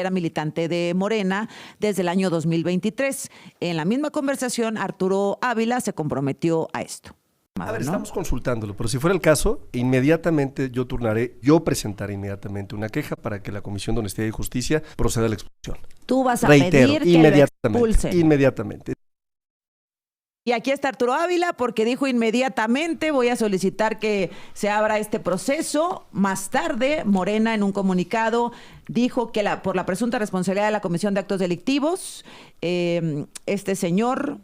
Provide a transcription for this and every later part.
era militante de Morena desde el año 2023. En la misma conversación, Arturo Ávila se comprometió a esto. A ver, estamos consultándolo, pero si fuera el caso, inmediatamente yo presentaré inmediatamente una queja para que la Comisión de Honestidad y Justicia proceda a la expulsión. Tú vas a pedir que lo expulsen. Inmediatamente. Y aquí está Arturo Ávila porque dijo inmediatamente voy a solicitar que se abra este proceso. Más tarde, Morena en un comunicado dijo que por la presunta responsabilidad de la Comisión de Actos Delictivos, este señor,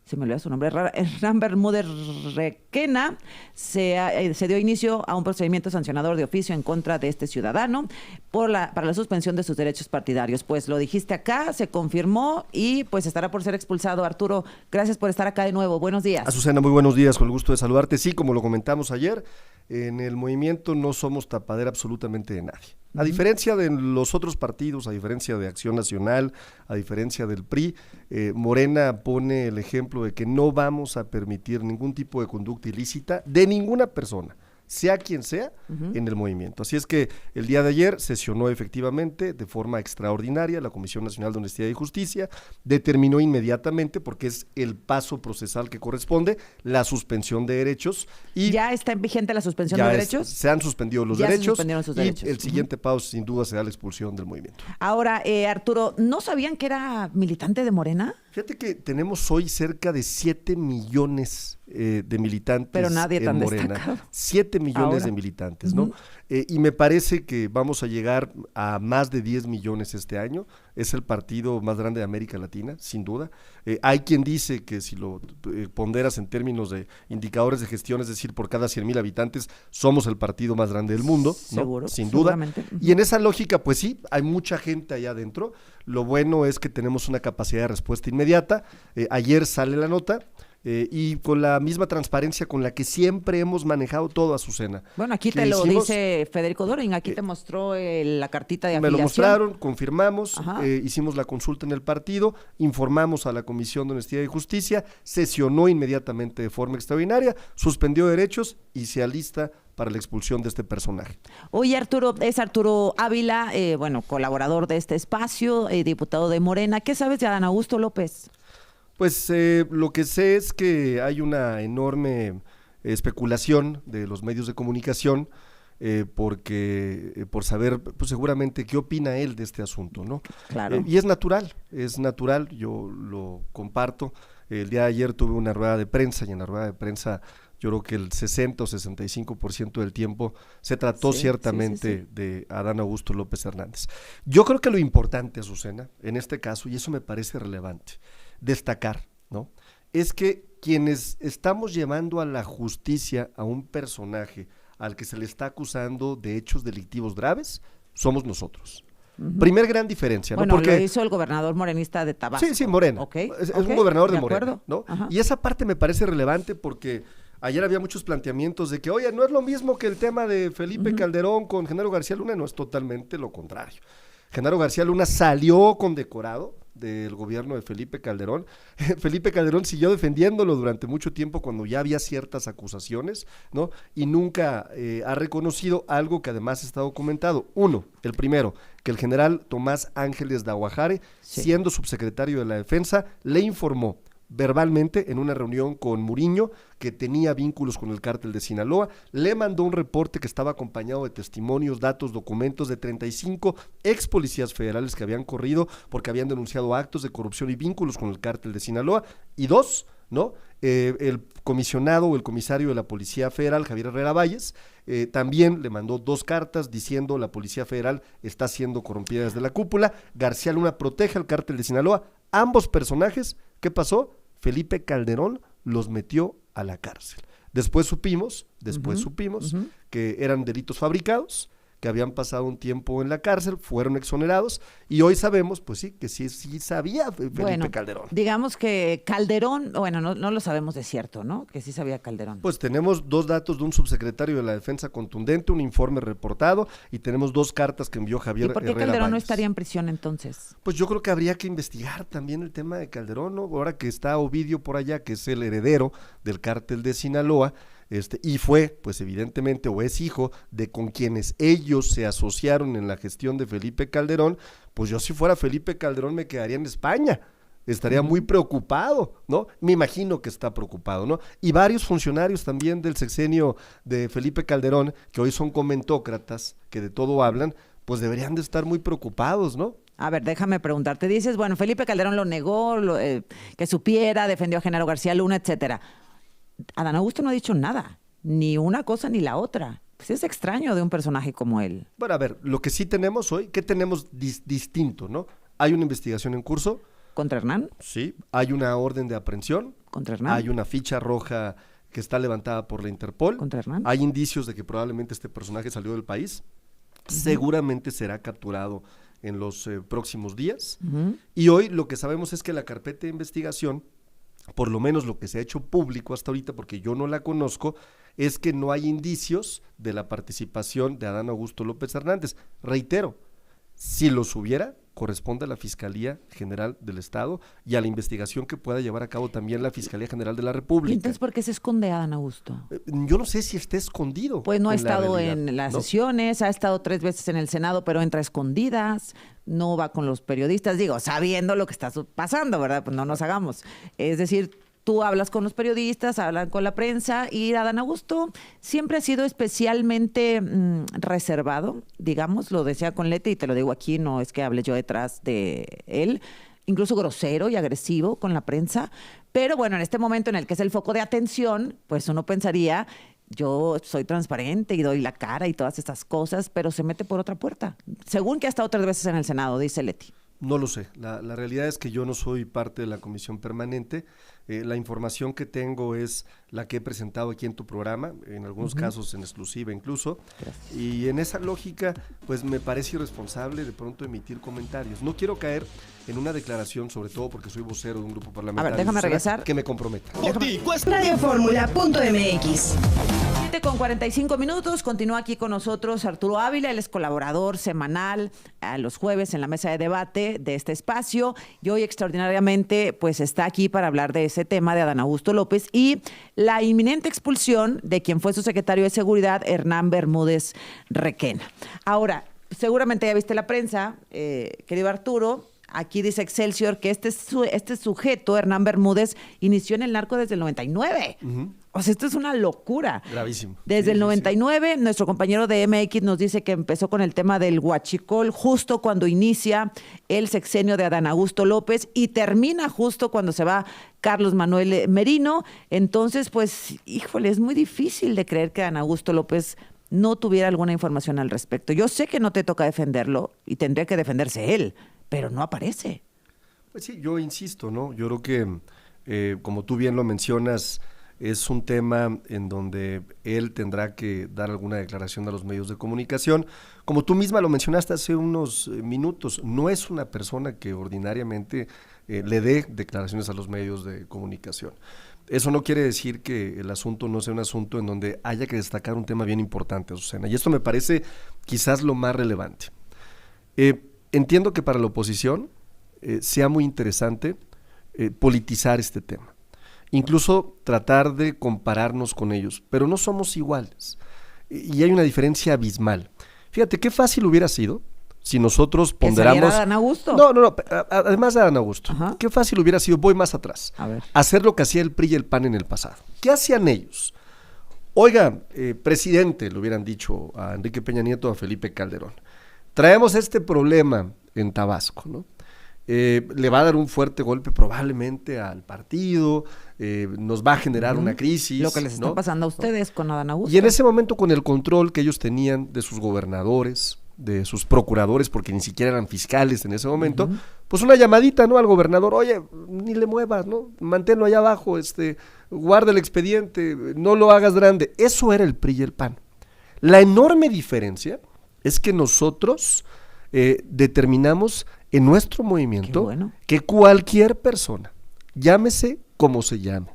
se me olvidó su nombre, Hernán Bermúdez Requena, se dio inicio a un procedimiento sancionador de oficio en contra de este ciudadano para la suspensión de sus derechos partidarios. Pues lo dijiste acá, se confirmó y pues estará por ser expulsado. Arturo, gracias por estar acá de nuevo. Buenos días. Azucena, muy buenos días, con el gusto de saludarte. Sí, como lo comentamos ayer, en el movimiento no somos tapadera absolutamente de nadie. A diferencia de los otros partidos, a diferencia de Acción Nacional, a diferencia del PRI, Morena pone el ejemplo de que no vamos a permitir ningún tipo de conducta ilícita de ninguna persona, sea quien sea, en el movimiento. Así es que el día de ayer sesionó efectivamente de forma extraordinaria la Comisión Nacional de Honestidad y Justicia, determinó inmediatamente, porque es el paso procesal que corresponde, la suspensión de derechos. Y ¿ya está vigente la suspensión de derechos? Se han suspendido los derechos y el siguiente paso sin duda será la expulsión del movimiento. Ahora, Arturo, ¿no sabían que era militante de Morena? Fíjate que tenemos hoy cerca de 7 millones de militantes. Pero nadie tan en Morena. Destacado. 7 millones de militantes, ¿no? Y me parece que vamos a llegar a más de 10 millones este año. Es el partido más grande de América Latina, sin duda. Hay quien dice que si lo ponderas en términos de indicadores de gestión, es decir, por cada 100,000 habitantes, somos el partido más grande del mundo, ¿no? Seguro, sin duda. Y en esa lógica, pues sí, hay mucha gente allá adentro. Lo bueno es que tenemos una capacidad de respuesta inmediata. Ayer sale la nota. Y con la misma transparencia con la que siempre hemos manejado todo, Azucena. Bueno, aquí te lo dice Federico Dorin, aquí te mostró la cartita de afiliación. Me lo mostraron, confirmamos, hicimos la consulta en el partido, informamos a la Comisión de Honestidad y Justicia, sesionó inmediatamente de forma extraordinaria, suspendió derechos y se alista para la expulsión de este personaje. Oye, Arturo, es Arturo Ávila, colaborador de este espacio, diputado de Morena. ¿Qué sabes de Adán Augusto López? Pues lo que sé es que hay una enorme especulación de los medios de comunicación por saber pues, seguramente qué opina él de este asunto, ¿no? Claro. Y es natural, yo lo comparto. El día de ayer tuve una rueda de prensa y en la rueda de prensa yo creo que el 60 o 65% del tiempo se trató ciertamente de Adán Augusto López Hernández. Yo creo que lo importante, Azucena, en este caso, y eso me parece relevante, destacar, ¿no? Es que quienes estamos llevando a la justicia a un personaje al que se le está acusando de hechos delictivos graves, somos nosotros. Primer gran diferencia, ¿no? Bueno, porque lo hizo el gobernador morenista de Tabasco. Sí, Morena. Es un gobernador de Morena, ¿no? Ajá. Y esa parte me parece relevante porque ayer había muchos planteamientos de que, oye, no es lo mismo que el tema de Felipe Calderón con Genaro García Luna, no, es totalmente lo contrario. Genaro García Luna salió condecorado del gobierno de Felipe Calderón. Felipe Calderón siguió defendiéndolo durante mucho tiempo cuando ya había ciertas acusaciones, ¿no? Y nunca ha reconocido algo que además está documentado. El primero, que el general Tomás Ángeles Daguajare, siendo subsecretario de la Defensa, le informó verbalmente en una reunión con Muriño que tenía vínculos con el cártel de Sinaloa, le mandó un reporte que estaba acompañado de testimonios, datos, documentos de 35 ex policías federales que habían corrido porque habían denunciado actos de corrupción y vínculos con el cártel de Sinaloa, y ¿no? El comisionado o el comisario de la Policía Federal, Javier Herrera Valles, también le mandó 2 cartas diciendo la Policía Federal está siendo corrompida desde la cúpula, García Luna protege al cártel de Sinaloa. Ambos personajes, ¿qué pasó? Felipe Calderón los metió a la cárcel. Después supimos que eran delitos fabricados, que habían pasado un tiempo en la cárcel, fueron exonerados y hoy sabemos, pues sí, que sí sabía Felipe Calderón. Digamos que Calderón, no lo sabemos de cierto, ¿no? Que sí sabía Calderón. Pues tenemos 2 datos de un subsecretario de la Defensa contundente, un informe reportado y tenemos 2 cartas que envió Javier Herrera Valles. ¿Y por qué Calderón no Valles estaría en prisión entonces? Pues yo creo que habría que investigar también el tema de Calderón, ¿no? Ahora que está Ovidio por allá, que es el heredero del cártel de Sinaloa, y fue, pues evidentemente, o es hijo de con quienes ellos se asociaron en la gestión de Felipe Calderón, pues yo si fuera Felipe Calderón me quedaría en España. Estaría muy preocupado, ¿no? Me imagino que está preocupado, ¿no? Y varios funcionarios también del sexenio de Felipe Calderón, que hoy son comentócratas, que de todo hablan, pues deberían de estar muy preocupados, ¿no? A ver, déjame preguntarte. Dices, bueno, Felipe Calderón lo negó, que supiera, defendió a Genaro García Luna, etcétera. Adán Augusto no ha dicho nada, ni una cosa ni la otra. Pues es extraño de un personaje como él. Bueno, a ver, lo que sí tenemos hoy, ¿qué tenemos distinto, no? Hay una investigación en curso. ¿Contra Hernán? Sí. Hay una orden de aprehensión. ¿Contra Hernán? Hay una ficha roja que está levantada por la Interpol. ¿Contra Hernán? Hay indicios de que probablemente este personaje salió del país. Seguramente será capturado en los próximos días. Y hoy lo que sabemos es que la carpeta de investigación, por lo menos lo que se ha hecho público hasta ahorita, porque yo no la conozco, es que no hay indicios de la participación de Adán Augusto López Hernández. Reitero, si los hubiera, corresponde a la Fiscalía General del Estado y a la investigación que pueda llevar a cabo también la Fiscalía General de la República. ¿Y entonces por qué se esconde Adán Augusto? Yo no sé si esté escondido. Pues no ha en la estado realidad, en las ¿no? sesiones, ha estado 3 veces en el Senado, pero entra a escondidas, no va con los periodistas, digo, sabiendo lo que está pasando, ¿verdad? Pues no nos hagamos. Es decir, tú hablas con los periodistas, hablan con la prensa, y Adán Augusto siempre ha sido especialmente reservado, digamos, lo decía con Leti, y te lo digo aquí, no es que hable yo detrás de él, incluso grosero y agresivo con la prensa, pero bueno, en este momento en el que es el foco de atención, pues uno pensaría, yo soy transparente y doy la cara y todas estas cosas, pero se mete por otra puerta, según que ha estado 3 veces en el Senado, dice Leti. No lo sé, la realidad es que yo no soy parte de la comisión permanente, la información que tengo es la que he presentado aquí en tu programa, en algunos casos en exclusiva incluso. Gracias. Y en esa lógica, pues me parece irresponsable de pronto emitir comentarios. No quiero caer en una declaración, sobre todo porque soy vocero de un grupo parlamentario. A ver, déjame regresar. Que me comprometa. Radioformula.mx 7:45, continúa aquí con nosotros Arturo Ávila, él es colaborador semanal a los jueves en la mesa de debate de este espacio y hoy extraordinariamente pues está aquí para hablar de ese tema de Adán Augusto López y la inminente expulsión de quien fue su secretario de Seguridad, Hernán Bermúdez Requena. Ahora, seguramente ya viste la prensa, querido Arturo. Aquí dice Excelsior que este sujeto, Hernán Bermúdez, inició en el narco desde el 99. O sea, esto es una locura. Gravísimo. Desde el 99, nuestro compañero de MX nos dice que empezó con el tema del huachicol justo cuando inicia el sexenio de Adán Augusto López y termina justo cuando se va Carlos Manuel Merino. Entonces, pues, híjole, es muy difícil de creer que Adán Augusto López no tuviera alguna información al respecto. Yo sé que no te toca defenderlo y tendría que defenderse él, pero no aparece. Pues sí, yo insisto, ¿no? Yo creo que, como tú bien lo mencionas, es un tema en donde él tendrá que dar alguna declaración a los medios de comunicación. Como tú misma lo mencionaste hace unos minutos, no es una persona que ordinariamente le dé declaraciones a los medios de comunicación. Eso no quiere decir que el asunto no sea un asunto en donde haya que destacar un tema bien importante, Azucena, y esto me parece quizás lo más relevante. Entiendo que para la oposición sea muy interesante politizar este tema, incluso tratar de compararnos con ellos, pero no somos iguales y hay una diferencia abismal. Fíjate, qué fácil hubiera sido si nosotros ponderamos... ¿Que saliera Adán Augusto? No, además de Adán Augusto. Ajá. Qué fácil hubiera sido, voy más atrás, A ver. hacer lo que hacía el PRI y el PAN en el pasado. ¿Qué hacían ellos? Oiga, presidente, le hubieran dicho a Enrique Peña Nieto, a Felipe Calderón, traemos este problema en Tabasco, ¿no? Le va a dar un fuerte golpe probablemente al partido, nos va a generar una crisis. Lo que les está pasando a ustedes con Adán Augusto. Y en ese momento, con el control que ellos tenían de sus gobernadores, de sus procuradores, porque ni siquiera eran fiscales en ese momento, pues una llamadita, ¿no? Al gobernador, oye, ni le muevas, ¿no? Manténlo allá abajo, guarda el expediente, no lo hagas grande. Eso era el PRI y el PAN. La enorme diferencia es que nosotros determinamos en nuestro movimiento que cualquier persona, llámese como se llame,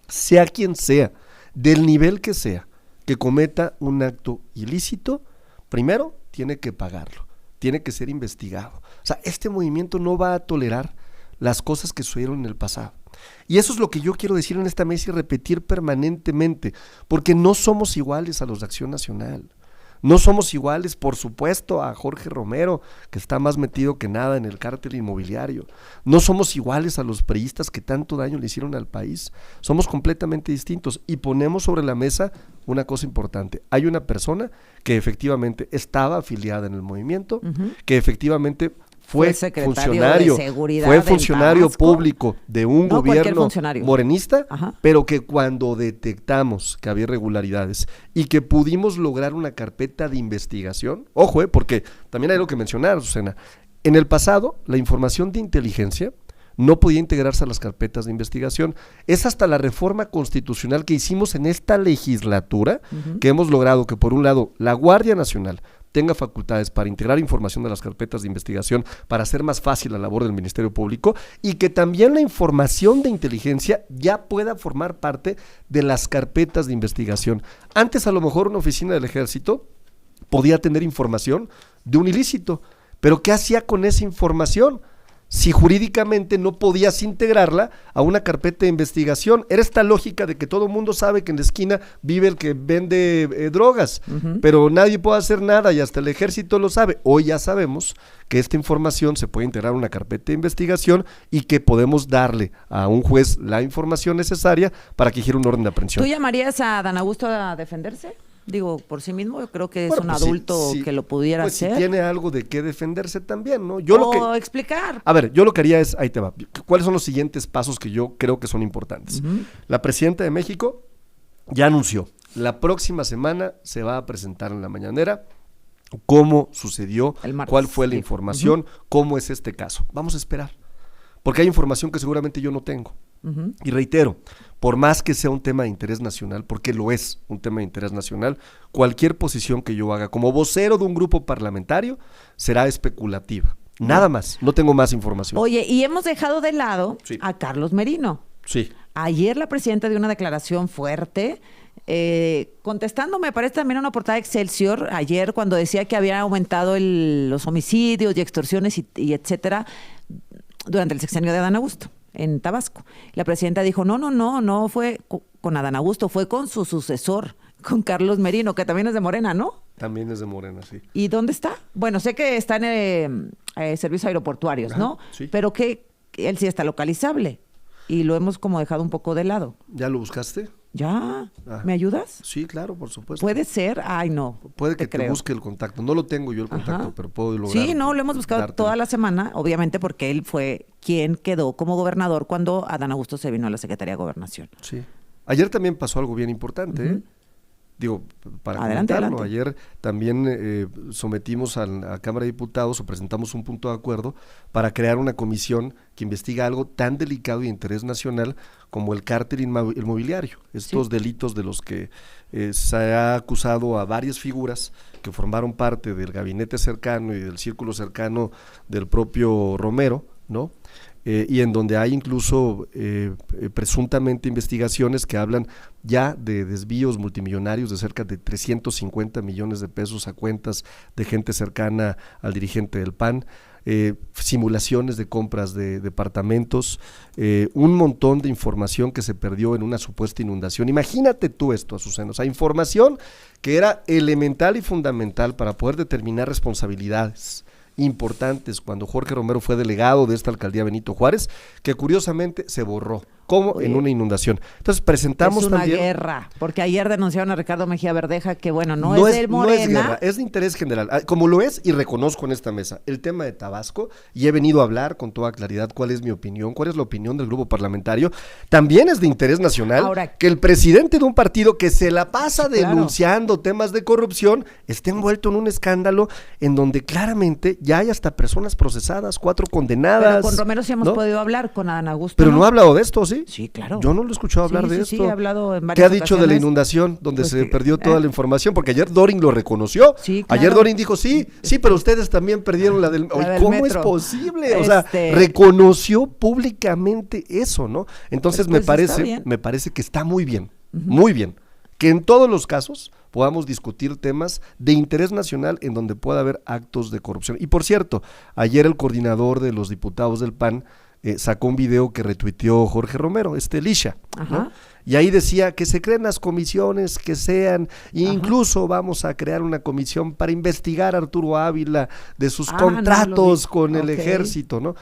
sea quien sea, del nivel que sea, que cometa un acto ilícito, primero tiene que pagarlo, tiene que ser investigado. O sea, este movimiento no va a tolerar las cosas que sucedieron en el pasado. Y eso es lo que yo quiero decir en esta mesa y repetir permanentemente, porque no somos iguales a los de Acción Nacional. No somos iguales, por supuesto, a Jorge Romero, que está más metido que nada en el cártel inmobiliario. No somos iguales a los priistas que tanto daño le hicieron al país. Somos completamente distintos y ponemos sobre la mesa una cosa importante. Hay una persona que efectivamente estaba afiliada en el movimiento, que efectivamente fue funcionario, fue funcionario público de un gobierno morenista, pero que cuando detectamos que había irregularidades y que pudimos lograr una carpeta de investigación, ojo, porque también hay algo que mencionar, Azucena, en el pasado la información de inteligencia no podía integrarse a las carpetas de investigación. Es hasta la reforma constitucional que hicimos en esta legislatura que hemos logrado que, por un lado, la Guardia Nacional tenga facultades para integrar información de las carpetas de investigación para hacer más fácil la labor del Ministerio Público y que también la información de inteligencia ya pueda formar parte de las carpetas de investigación. Antes a lo mejor una oficina del Ejército podía tener información de un ilícito, pero ¿qué hacía con esa información? Si jurídicamente no podías integrarla a una carpeta de investigación. Era esta lógica de que todo el mundo sabe que en la esquina vive el que vende drogas, pero nadie puede hacer nada y hasta el Ejército lo sabe. Hoy ya sabemos que esta información se puede integrar a una carpeta de investigación y que podemos darle a un juez la información necesaria para que hiciera un orden de aprehensión. ¿Tú llamarías a Adán Augusto a defenderse? Digo, por sí mismo, yo creo que es un adulto que lo pudiera hacer. Si tiene algo de qué defenderse también, ¿no? Explicar. A ver, yo lo que haría es, ahí te va, ¿cuáles son los siguientes pasos que yo creo que son importantes? La presidenta de México ya anunció, la próxima semana se va a presentar en la mañanera cómo sucedió, cuál fue la información, cómo es este caso. Vamos a esperar, porque hay información que seguramente yo no tengo. Y reitero, por más que sea un tema de interés nacional, porque lo es un tema de interés nacional, cualquier posición que yo haga como vocero de un grupo parlamentario será especulativa. Nada más, no tengo más información. Oye, y hemos dejado de lado a Carlos Merino. Sí. Ayer la presidenta dio una declaración fuerte, contestando, me parece también una portada de Excelsior, ayer cuando decía que habían aumentado los homicidios y extorsiones y etcétera, durante el sexenio de Adán Augusto en Tabasco. La presidenta dijo, no fue con Adán Augusto, fue con su sucesor, con Carlos Merino, que también es de Morena, ¿no? También es de Morena, sí. ¿Y dónde está? Bueno, sé que está en servicios aeroportuarios, ¿no? Sí. Pero que él sí está localizable y lo hemos como dejado un poco de lado. ¿Ya lo buscaste? Ya. ¿Me ayudas? Sí, claro, por supuesto. ¿Puede ser? Ay, no. Puede que te busque el contacto. No lo tengo yo el contacto, pero puedo lograr. Sí, no, lo hemos buscado toda la semana, obviamente porque él fue quien quedó como gobernador cuando Adán Augusto se vino a la Secretaría de Gobernación. Sí. Ayer también pasó algo bien importante, Digo, para comentarlo, ayer también sometimos a la Cámara de Diputados o presentamos un punto de acuerdo para crear una comisión que investiga algo tan delicado y de interés nacional como el cártel inmobiliario, estos delitos de los que se ha acusado a varias figuras que formaron parte del gabinete cercano y del círculo cercano del propio Romero, ¿no? Y en donde hay incluso presuntamente investigaciones que hablan ya de desvíos multimillonarios de cerca de 350 millones de pesos a cuentas de gente cercana al dirigente del PAN, simulaciones de compras de departamentos, un montón de información que se perdió en una supuesta inundación. Imagínate tú esto, Azucena, o sea, información que era elemental y fundamental para poder determinar responsabilidades importantes cuando Jorge Romero fue delegado de esta alcaldía Benito Juárez, que curiosamente se borró, como en una inundación. Entonces presentamos también... Es una guerra, porque ayer denunciaron a Ricardo Mejía Verdeja que bueno, no es de Morena. No es guerra, es de interés general, como lo es y reconozco en esta mesa, el tema de Tabasco, y he venido a hablar con toda claridad cuál es mi opinión, cuál es la opinión del grupo parlamentario, también es de interés nacional. Ahora, que el presidente de un partido que se la pasa denunciando temas de corrupción, esté envuelto en un escándalo en donde claramente ya hay hasta personas procesadas, 4 condenadas. Pero con Romero sí hemos podido hablar, con Adán Augusto. Pero no ha hablado de esto, ¿sí? Sí, claro. Yo no lo he escuchado hablar de esto. Sí, he hablado en varias ¿Qué ha dicho de la inundación donde se perdió toda la información? Porque ayer Dorin lo reconoció. Sí, claro. Ayer Dorin dijo, sí, pero ustedes también perdieron la del... ¿Cómo metro? Es posible? O sea, reconoció públicamente eso, ¿no? Entonces me parece que está muy bien, muy bien, que en todos los casos podamos discutir temas de interés nacional en donde pueda haber actos de corrupción. Y por cierto, ayer el coordinador de los diputados del PAN sacó un video que retuiteó Jorge Romero, Lisha, ¿no? Y ahí decía que se creen las comisiones que sean, e incluso vamos a crear una comisión para investigar a Arturo Ávila de sus contratos con el ejército, ¿no?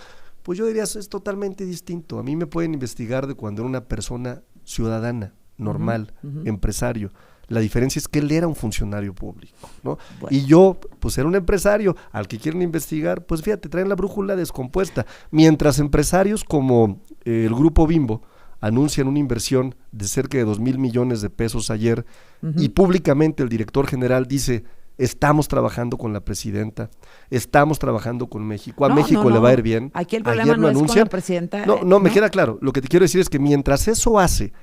Pues yo diría, eso es totalmente distinto. A mí me pueden investigar de cuando era una persona ciudadana, normal, empresario. La diferencia es que él era un funcionario público, ¿no? Bueno. Y yo, pues era un empresario al que quieren investigar, pues fíjate, traen la brújula descompuesta. Mientras empresarios como el Grupo Bimbo anuncian una inversión de cerca de 2,000 millones de pesos ayer, y públicamente el director general dice: estamos trabajando con la presidenta, estamos trabajando con México, México le va a ir bien. Aquí el problema no es con la presidenta. No, me queda claro. Lo que te quiero decir es que mientras eso hace,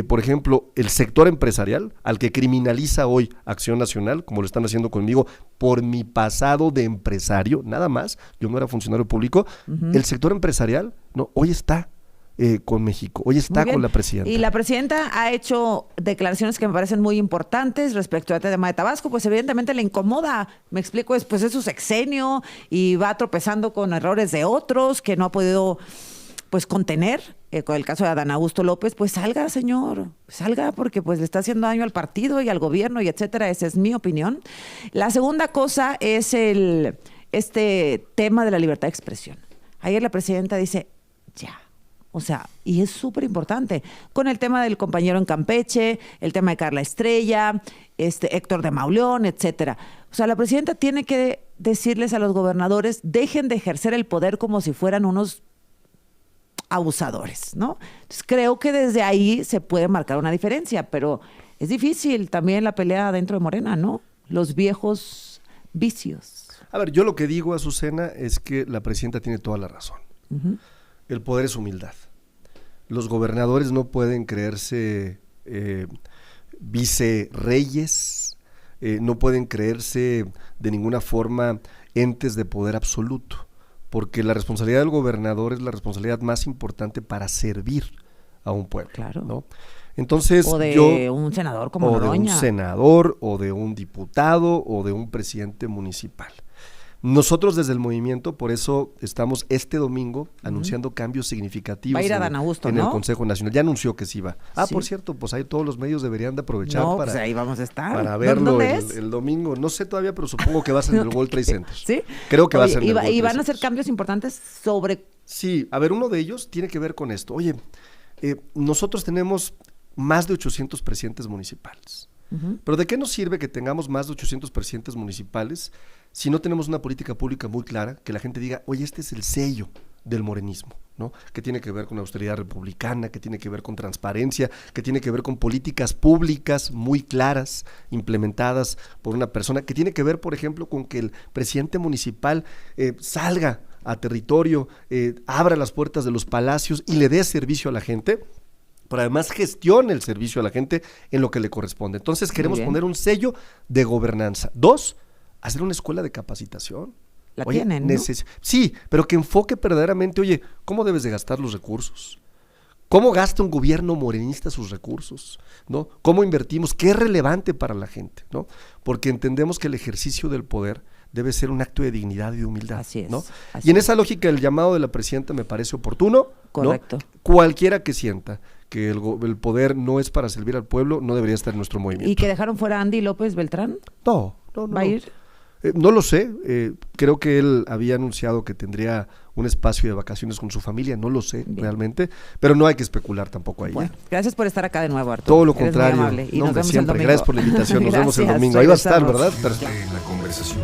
por ejemplo, el sector empresarial, al que criminaliza hoy Acción Nacional, como lo están haciendo conmigo, por mi pasado de empresario, nada más, yo no era funcionario público, el sector empresarial, hoy está con México, hoy está con la presidenta. Y la presidenta ha hecho declaraciones que me parecen muy importantes respecto al tema de Tabasco, pues evidentemente le incomoda, me explico, pues es su sexenio y va tropezando con errores de otros que no ha podido pues contener, con el caso de Adán Augusto López, pues salga, señor, salga, porque pues le está haciendo daño al partido y al gobierno y etcétera. Esa es mi opinión. La segunda cosa es este tema de la libertad de expresión. Ayer la presidenta dice, ya. O sea, y es súper importante, con el tema del compañero en Campeche, el tema de Carla Estrella, Héctor de Mauleón, etcétera. O sea, la presidenta tiene que decirles a los gobernadores, dejen de ejercer el poder como si fueran unos abusadores, ¿no? Entonces creo que desde ahí se puede marcar una diferencia, pero es difícil también la pelea dentro de Morena, ¿no? Los viejos vicios. A ver, yo lo que digo, Azucena, es que la presidenta tiene toda la razón. El poder es humildad. Los gobernadores no pueden creerse vicerreyes, no pueden creerse de ninguna forma entes de poder absoluto, porque la responsabilidad del gobernador es la responsabilidad más importante para servir a un pueblo. Claro. ¿No? Entonces, o de un senador como Noroña. O de un senador, o de un diputado, o de un presidente municipal. Nosotros desde el movimiento, por eso estamos este domingo anunciando cambios significativos. Va a ir a Adán Augusto, en el Consejo Nacional. Ya anunció que sí va. Sí. Por cierto, pues ahí todos los medios deberían de aprovechar pues ahí vamos a estar. para verlo el domingo. No sé todavía, pero supongo que va a ser en el World Trade Center. ¿Sí? Creo que va a ser en el World Trade ¿Y van a Center. hacer cambios importantes sobre...? Sí, a ver, uno de ellos tiene que ver con esto. Oye, nosotros tenemos más de 800 presidentes municipales. Pero ¿de qué nos sirve que tengamos más de 800 presidentes municipales si no tenemos una política pública muy clara, que la gente diga, oye, este es el sello del morenismo, ¿no? Que tiene que ver con austeridad republicana, que tiene que ver con transparencia, que tiene que ver con políticas públicas muy claras, implementadas por una persona, que tiene que ver, por ejemplo, con que el presidente municipal salga a territorio, abra las puertas de los palacios y le dé servicio a la gente, pero además gestione el servicio a la gente en lo que le corresponde. Entonces queremos poner un sello de gobernanza. 2, hacer una escuela de capacitación. La tienen, ¿no? Sí, pero que enfoque verdaderamente, oye, ¿cómo debes de gastar los recursos? ¿Cómo gasta un gobierno morenista sus recursos? ¿No? ¿Cómo invertimos? ¿Qué es relevante para la gente? ¿No? Porque entendemos que el ejercicio del poder debe ser un acto de dignidad y de humildad. Así es. ¿No? Y en esa lógica el llamado de la presidenta me parece oportuno. Correcto. ¿No? Cualquiera que sienta que el poder no es para servir al pueblo, no debería estar en nuestro movimiento. ¿Y que dejaron fuera a Andy López Beltrán? No. ¿Va a ir? No lo sé, creo que él había anunciado que tendría un espacio de vacaciones con su familia, no lo sé realmente, pero no hay que especular tampoco ahí. Bueno, gracias por estar acá de nuevo, Arturo. Todo lo Eres contrario. muy amable. Y nos vemos siempre. el domingo. Gracias por la invitación, nos vemos el domingo. Ahí va a estar, ¿verdad? En la conversación.